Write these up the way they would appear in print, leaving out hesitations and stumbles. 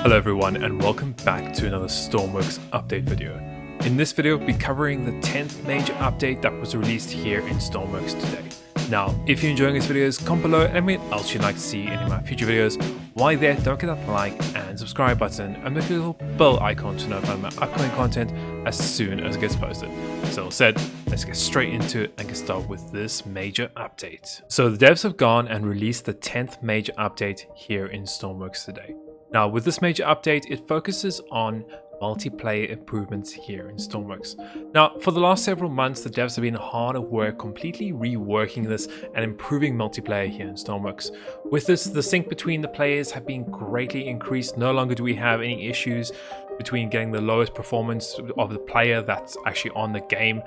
Hello everyone and welcome back to another Stormworks update video. In this video we'll be covering the 10th major update that was released here in Stormworks today. Now if you're enjoying these videos, comment below and what else you'd like to see in my future videos. While you're there, don't forget that like and subscribe button and make a little bell icon to notify my upcoming content as soon as it gets posted. So said, let's get straight into it and get started with this major update. So the devs have gone and released the 10th major update here in Stormworks today. Now with this major update, it focuses on multiplayer improvements here in Stormworks. Now for the last several months, the devs have been hard at work completely reworking this and improving multiplayer here in Stormworks. With this, the sync between the players have been greatly increased. No longer do we have any issues between getting the lowest performance of the player that's actually on the game.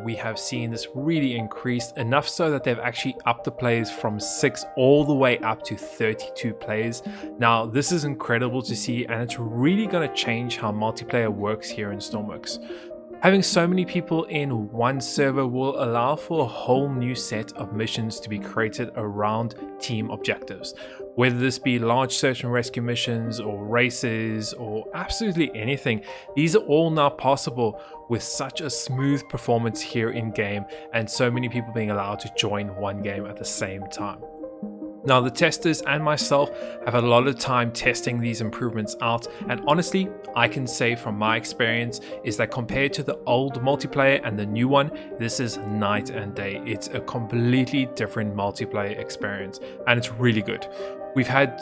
We have seen this really increased, enough so that they've actually upped the players from 6 all the way up to 32 players. Now this is incredible to see, and it's really going to change how multiplayer works here in Stormworks. Having so many people in one server will allow for a whole new set of missions to be created around team objectives. Whether this be large search and rescue missions or races or absolutely anything, these are all now possible with such a smooth performance here in game and so many people being allowed to join one game at the same time. Now the testers and myself have had a lot of time testing these improvements out, and honestly I can say from my experience is that compared to the old multiplayer and the new one, this is night and day. It's a completely different multiplayer experience and it's really good. We've had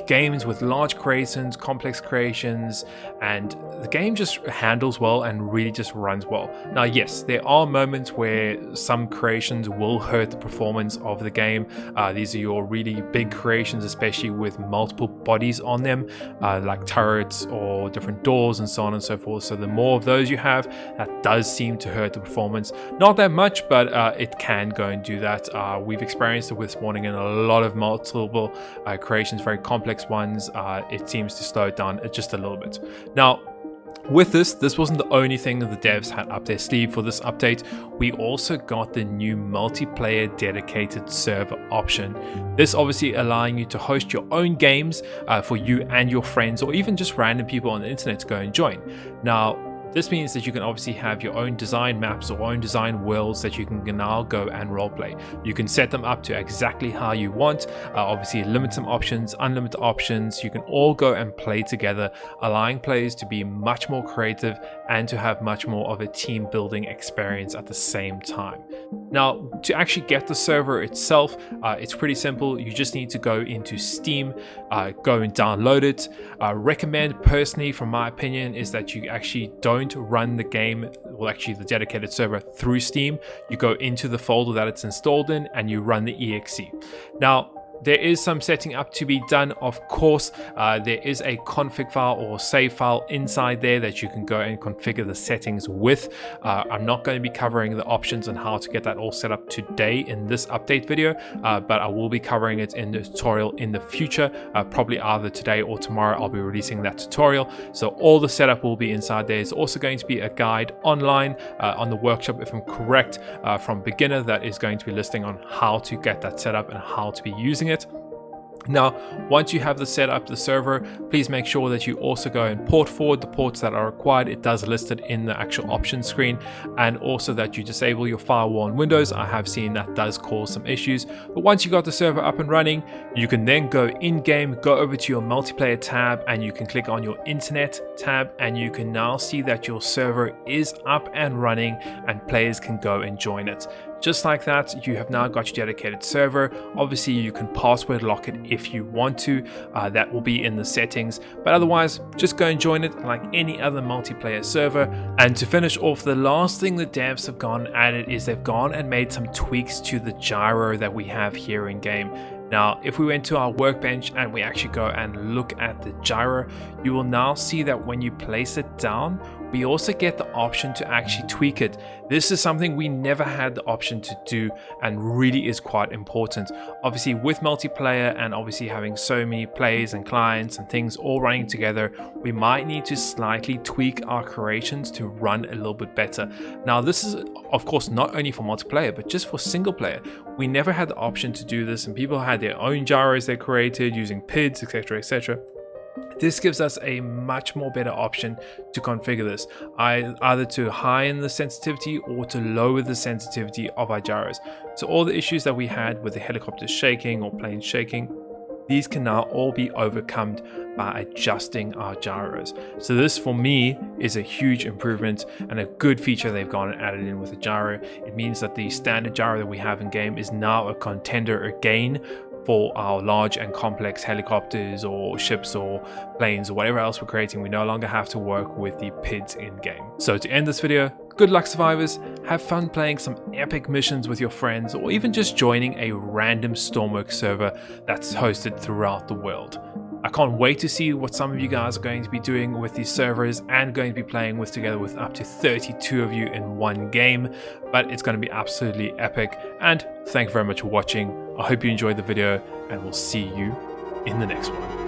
games with large creations, complex creations, and the game just handles well and really just runs well. Now yes, there are moments where some creations will hurt the performance of the game. These are your really big creations, especially with multiple bodies on them, like turrets or different doors and so on and so forth. So the more of those you have, that does seem to hurt the performance. Not that much, but it can go and do that. We've experienced it with spawning in a lot of multiple creations, very complex ones. It seems to slow it down just a little bit. Now with this wasn't the only thing that the devs had up their sleeve for this update. We also got the new multiplayer dedicated server option. This obviously allowing you to host your own games for you and your friends, or even just random people on the internet to go and join. Now this means that you can obviously have your own design maps or own design worlds that you can now go and roleplay. You can set them up to exactly how you want. Obviously limit some options, unlimited options. You can all go and play together, allowing players to be much more creative and to have much more of a team building experience at the same time. Now to actually get the server itself, it's pretty simple. You just need to go into Steam, go and download it. Recommend personally, from my opinion, is that you actually don't run the game, well actually the dedicated server, through Steam. You go into the folder that it's installed in and you run the exe. Now there is some setting up to be done, of course. There is a config file or save file inside there that you can go and configure the settings with. I'm not going to be covering the options and how to get that all set up today in this update video, but I will be covering it in the tutorial in the future. Probably either today or tomorrow I'll be releasing that tutorial. So all the setup will be inside there. There's also going to be a guide online on the workshop, if I'm correct, from beginner, that is going to be listing on how to get that set up and how to be using it. Now, once you have set up the server, please make sure that you also go and port forward the ports that are required. It does list it in the actual options screen, and also that you disable your firewall on Windows. I have seen that does cause some issues, but once you got the server up and running, you can then go in game, go over to your multiplayer tab, and you can click on your internet tab, and you can now see that your server is up and running and players can go and join it. Just like that, you have now got your dedicated server. Obviously you can password lock it if you want to, that will be in the settings, but otherwise just go and join it like any other multiplayer server. And to finish off, the last thing the devs have gone at it is they've gone and made some tweaks to the gyro that we have here in game. Now, if we went to our workbench and we actually go and look at the gyro, you will now see that when you place it down, we also get the option to actually tweak it. This is something we never had the option to do and really is quite important. Obviously with multiplayer and obviously having so many players and clients and things all running together, we might need to slightly tweak our creations to run a little bit better. Now this is of course not only for multiplayer, but just for single player. We never had the option to do this, and people had their own gyros they created using PIDs, etc, etc. This gives us a much more better option to configure this, either to heighten the sensitivity or to lower the sensitivity of our gyros. So all the issues that we had with the helicopter shaking or plane shaking, these can now all be overcome by adjusting our gyros. So this for me is a huge improvement and a good feature they've gone and added in with the gyro. It means that the standard gyro that we have in game is now a contender again for our large and complex helicopters or ships or planes or whatever else we're creating. We no longer have to work with the PIDs in game. So to end this video, good luck survivors, have fun playing some epic missions with your friends, or even just joining a random Stormworks server that's hosted throughout the world. I can't wait to see what some of you guys are going to be doing with these servers and going to be playing with together with up to 32 of you in one game, but it's going to be absolutely epic. And thank you very much for watching. I hope you enjoyed the video, and we'll see you in the next one.